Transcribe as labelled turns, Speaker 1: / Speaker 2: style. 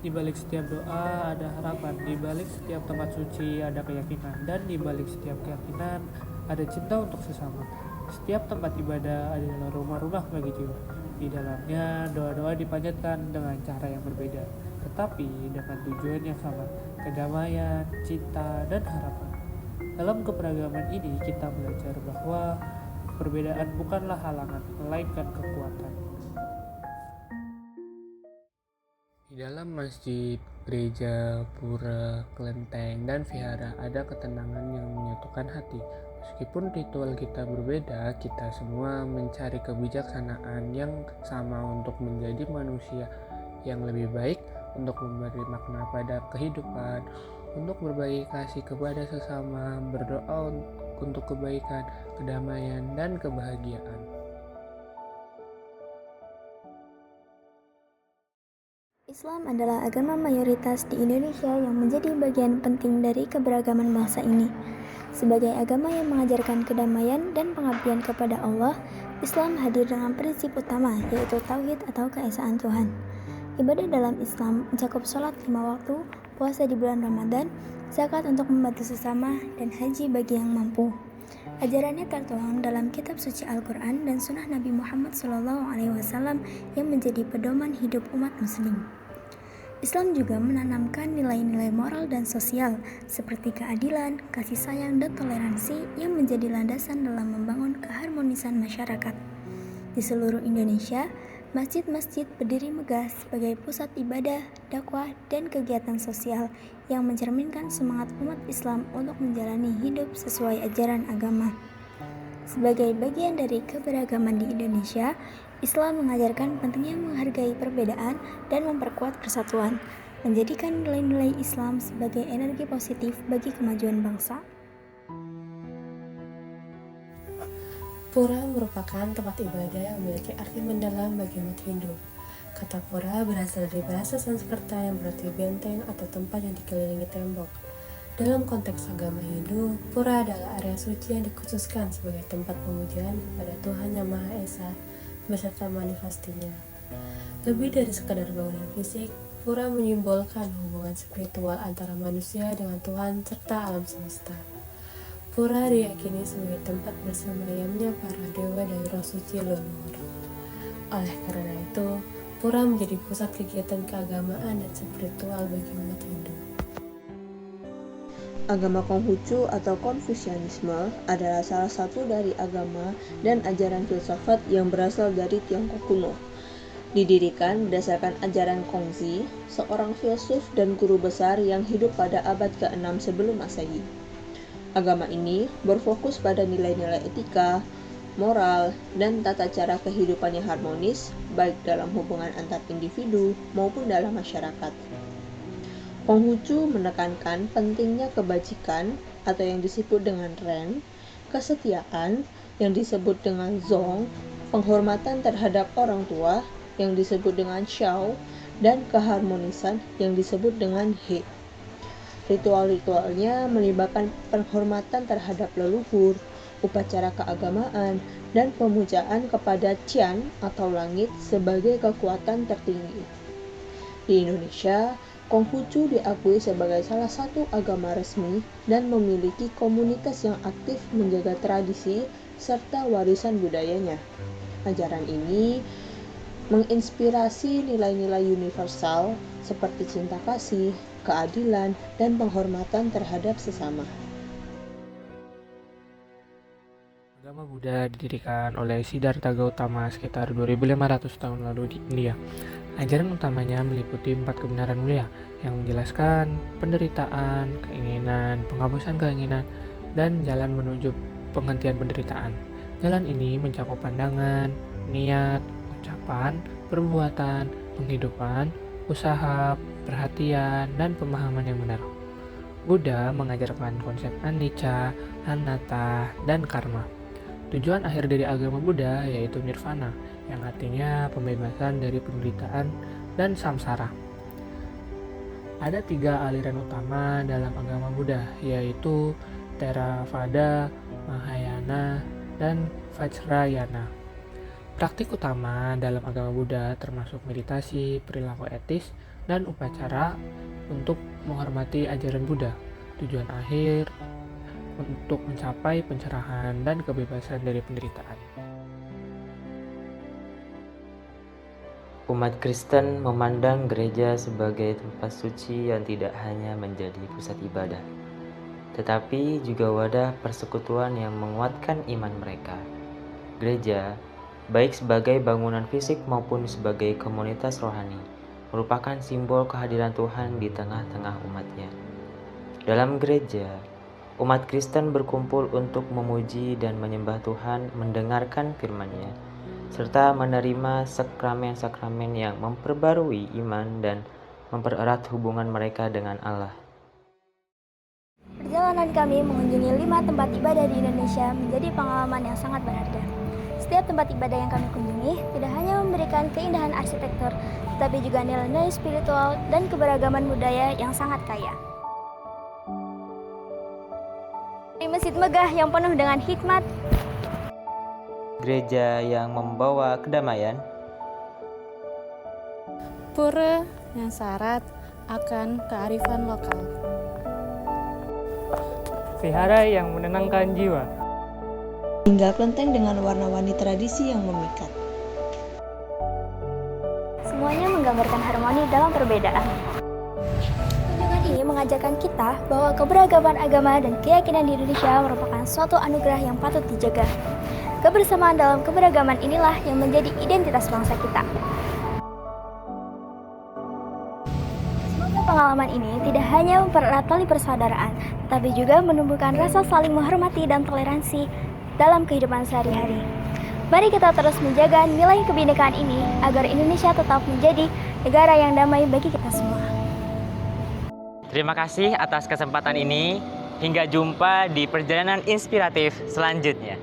Speaker 1: Di balik setiap doa ada harapan, di balik setiap tempat suci ada keyakinan, dan di balik setiap keyakinan ada cinta untuk sesama. Setiap tempat ibadah adalah rumah-rumah bagi jiwa. Di dalamnya doa-doa dipanjatkan dengan cara yang berbeda, tetapi dengan tujuan yang sama, kedamaian, cinta, dan harapan. Dalam keberagaman ini kita belajar bahwa perbedaan bukanlah halangan, melainkan kekuatan. Di dalam masjid, gereja, pura, kelenteng, dan vihara ada ketenangan yang menyatukan hati. Meskipun ritual kita berbeda, kita semua mencari kebijaksanaan yang sama untuk menjadi manusia yang lebih baik, untuk memberi makna pada kehidupan, untuk berbagi kasih kepada sesama, berdoa untuk kebaikan, kedamaian, dan kebahagiaan.
Speaker 2: Islam adalah agama mayoritas di Indonesia yang menjadi bagian penting dari keberagaman bangsa ini. Sebagai agama yang mengajarkan kedamaian dan pengabdian kepada Allah, Islam hadir dengan prinsip utama yaitu tauhid atau keesaan Tuhan. Ibadah dalam Islam mencakup sholat 5 waktu, puasa di bulan Ramadan, zakat untuk membantu sesama, dan haji bagi yang mampu. Ajarannya tertuang dalam kitab suci Al-Quran dan sunnah Nabi Muhammad SAW yang menjadi pedoman hidup umat muslim. Islam juga menanamkan nilai-nilai moral dan sosial seperti keadilan, kasih sayang, dan toleransi yang menjadi landasan dalam membangun keharmonisan masyarakat. Di seluruh Indonesia, masjid-masjid berdiri megah sebagai pusat ibadah, dakwah, dan kegiatan sosial yang mencerminkan semangat umat Islam untuk menjalani hidup sesuai ajaran agama. Sebagai bagian dari keberagaman di Indonesia, Islam mengajarkan pentingnya menghargai perbedaan dan memperkuat persatuan, menjadikan nilai-nilai Islam sebagai energi positif bagi kemajuan bangsa.
Speaker 3: Pura merupakan tempat ibadah yang memiliki arti mendalam bagi umat Hindu. Kata pura berasal dari bahasa Sanskerta yang berarti benteng atau tempat yang dikelilingi tembok. Dalam konteks agama Hindu, pura adalah area suci yang dikhususkan sebagai tempat pemujaan kepada Tuhan Yang Maha Esa beserta manifestinya. Lebih dari sekadar bangunan fisik, pura menyimbolkan hubungan spiritual antara manusia dengan Tuhan serta alam semesta. Pura diyakini sebagai tempat bersemayamnya para dewa dan roh suci leluhur. Oleh karena itu, pura menjadi pusat kegiatan keagamaan dan spiritual bagi umat Hindu.
Speaker 4: Agama Konghucu atau Konfusianisme adalah salah satu dari agama dan ajaran filsafat yang berasal dari Tiongkok kuno. Didirikan berdasarkan ajaran Kongzi, seorang filsuf dan guru besar yang hidup pada abad ke-6 sebelum Masehi. Agama ini berfokus pada nilai-nilai etika, moral, dan tata cara kehidupan yang harmonis, baik dalam hubungan antar individu maupun dalam masyarakat. Konghucu menekankan pentingnya kebajikan atau yang disebut dengan Ren, kesetiaan yang disebut dengan Zong, penghormatan terhadap orang tua yang disebut dengan Xiao, dan keharmonisan yang disebut dengan He. Ritual-ritualnya melibatkan penghormatan terhadap leluhur, upacara keagamaan, dan pemujaan kepada Tian atau langit sebagai kekuatan tertinggi. Di Indonesia, Konghucu diakui sebagai salah satu agama resmi dan memiliki komunitas yang aktif menjaga tradisi serta warisan budayanya. Ajaran ini menginspirasi nilai-nilai universal seperti cinta kasih, keadilan, dan penghormatan terhadap sesama.
Speaker 1: Agama Buddha didirikan oleh Siddhartha Gautama sekitar 2500 tahun lalu di India. Ajaran utamanya meliputi 4 kebenaran mulia yang menjelaskan penderitaan, keinginan, penghapusan keinginan, dan jalan menuju penghentian penderitaan. Jalan ini mencakup pandangan, niat, ucapan, perbuatan, penghidupan, usaha, perhatian, dan pemahaman yang benar. Buddha mengajarkan konsep anicca, anatta, dan karma. Tujuan akhir dari agama Buddha yaitu nirvana, yang artinya pembebasan dari penderitaan dan samsara. Ada 3 aliran utama dalam agama Buddha, yaitu Theravada, Mahayana, dan Vajrayana. Praktik utama dalam agama Buddha termasuk meditasi, perilaku etis, dan upacara untuk menghormati ajaran Buddha. Tujuan akhir untuk mencapai pencerahan dan kebebasan dari penderitaan.
Speaker 5: Umat Kristen memandang gereja sebagai tempat suci yang tidak hanya menjadi pusat ibadah, tetapi juga wadah persekutuan yang menguatkan iman mereka. Gereja, baik sebagai bangunan fisik maupun sebagai komunitas rohani, merupakan simbol kehadiran Tuhan di tengah-tengah umatnya. Dalam gereja, umat Kristen berkumpul untuk memuji dan menyembah Tuhan, mendengarkan firman-Nya, serta menerima sakramen-sakramen yang memperbarui iman dan mempererat hubungan mereka dengan Allah.
Speaker 2: Perjalanan kami mengunjungi 5 tempat ibadah di Indonesia menjadi pengalaman yang sangat berharga. Setiap tempat ibadah yang kami kunjungi tidak hanya memberikan keindahan arsitektur, tetapi juga nilai-nilai spiritual dan keberagaman budaya yang sangat kaya. Di masjid megah yang penuh dengan hikmat,
Speaker 5: Gereja yang membawa kedamaian,
Speaker 3: Pura yang syarat akan kearifan lokal.
Speaker 1: Vihara yang menenangkan jiwa.
Speaker 4: hingga kelenteng dengan warna-warni tradisi yang memikat.
Speaker 2: semuanya menggambarkan harmoni dalam perbedaan. Kunjungan ini mengajarkan kita bahwa keberagaman agama dan keyakinan di Indonesia merupakan suatu anugerah yang patut dijaga. Kebersamaan dalam keberagaman inilah yang menjadi identitas bangsa kita. Semoga pengalaman ini tidak hanya mempererat tali persaudaraan, tetapi juga menumbuhkan rasa saling menghormati dan toleransi dalam kehidupan sehari-hari. Mari kita terus menjaga nilai kebinekaan ini agar Indonesia tetap menjadi negara yang damai bagi kita semua.
Speaker 5: terima kasih atas kesempatan ini. Hingga jumpa di perjalanan inspiratif selanjutnya.